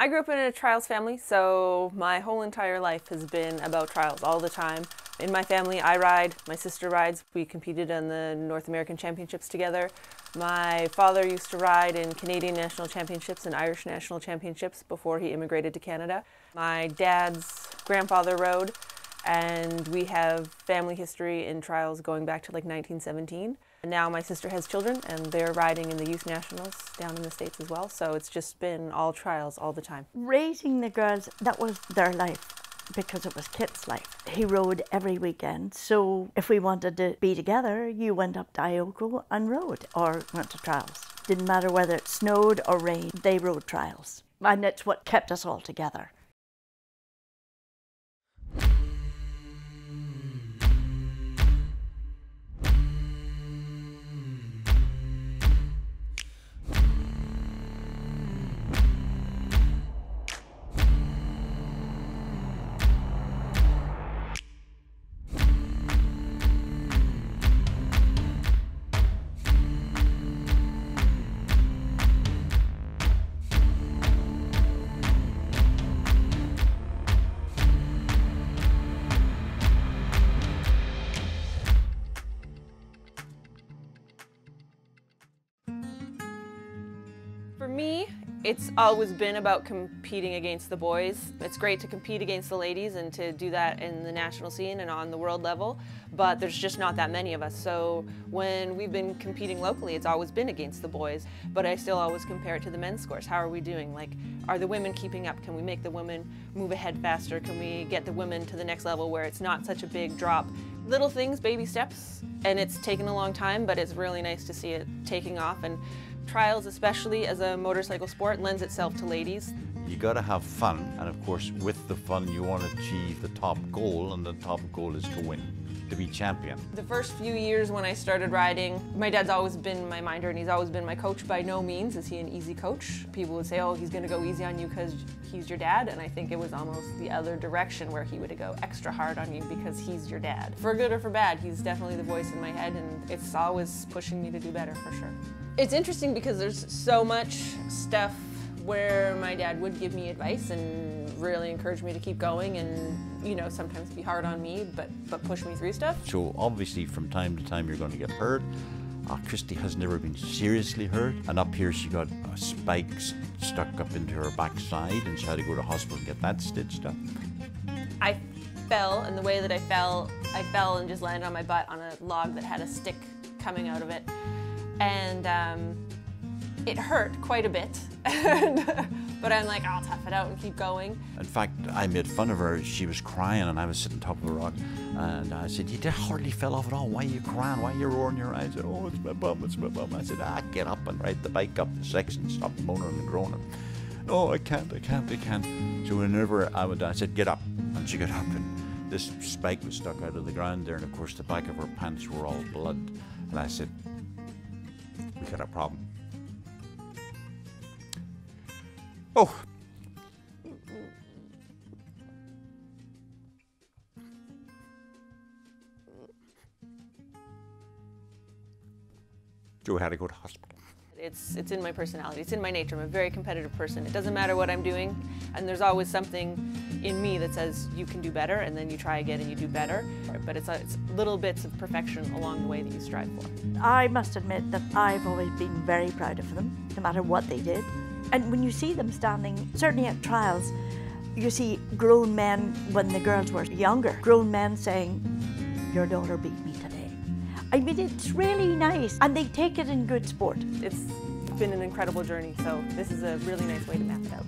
I grew up in a trials family, so my whole entire life has been about trials all the time. In my family, I ride, my sister rides. We competed in the North American Championships together. My father used to ride in Canadian National Championships and Irish National Championships before he immigrated to Canada. My dad's grandfather rode, and we have family history in trials going back to like 1917. And now my sister has children, and they're riding in the youth nationals down in the States as well, so it's just been all trials all the time. Raising the girls, that was their life, because it was Kit's life. He rode every weekend, so if we wanted to be together, you went up to Ioko and rode, or went to trials. Didn't matter whether it snowed or rained, they rode trials. And it's what kept us all together. For me, it's always been about competing against the boys. It's great to compete against the ladies and to do that in the national scene and on the world level, but there's just not that many of us. So when we've been competing locally, it's always been against the boys, but I still always compare it to the men's scores. How are we doing? Like, are the women keeping up? Can we make the women move ahead faster? Can we get the women to the next level where it's not such a big drop? Little things, baby steps, and it's taken a long time, but it's really nice to see it taking off. And trials, especially as a motorcycle sport, lends itself to ladies. You got to have fun, and of course with the fun you want to achieve the top goal, and the top goal is to win, to be champion. The first few years when I started riding, my dad's always been my minder and he's always been my coach. By no means is he an easy coach. People would say, oh, he's going to go easy on you because he's your dad, and I think it was almost the other direction where he would go extra hard on you because he's your dad. For good or for bad, he's definitely the voice in my head, and it's always pushing me to do better, for sure. It's interesting because there's so much stuff where my dad would give me advice and really encourage me to keep going, and you know, sometimes be hard on me, but push me through stuff. So obviously from time to time you're going to get hurt. Christy has never been seriously hurt, and up here she got spikes stuck up into her backside and she had to go to hospital and get that stitched up. I fell, and the way that I fell and just landed on my butt on a log that had a stick coming out of it. And it hurt quite a bit, but I'm like, I'll tough it out and keep going. In fact, I made fun of her. She was crying and I was sitting on top of a rock, and I said, you hardly fell off at all. Why are you crying? Why are you roaring your eyes? I said, oh, it's my bum, it's my bum. I said, get up and ride the bike up the section, stop moaning and groaning. No, I can't. So whenever I went down, I said, get up. And she got up, and this spike was stuck out of the ground there, and of course the back of her pants were all blood. And I said, we got a problem. Oh. So we had to go to hospital. It's in my personality, it's in my nature. I'm a very competitive person. It doesn't matter what I'm doing, and there's always something in me that says you can do better, and then you try again and you do better. But it's little bits of perfection along the way that you strive for. I must admit that I've always been very proud of them, no matter what they did. And when you see them standing, certainly at trials, you see grown men, when the girls were younger, grown men saying, your daughter beat me today. I mean, it's really nice, and they take it in good sport. It's been an incredible journey, so this is a really nice way to map it out.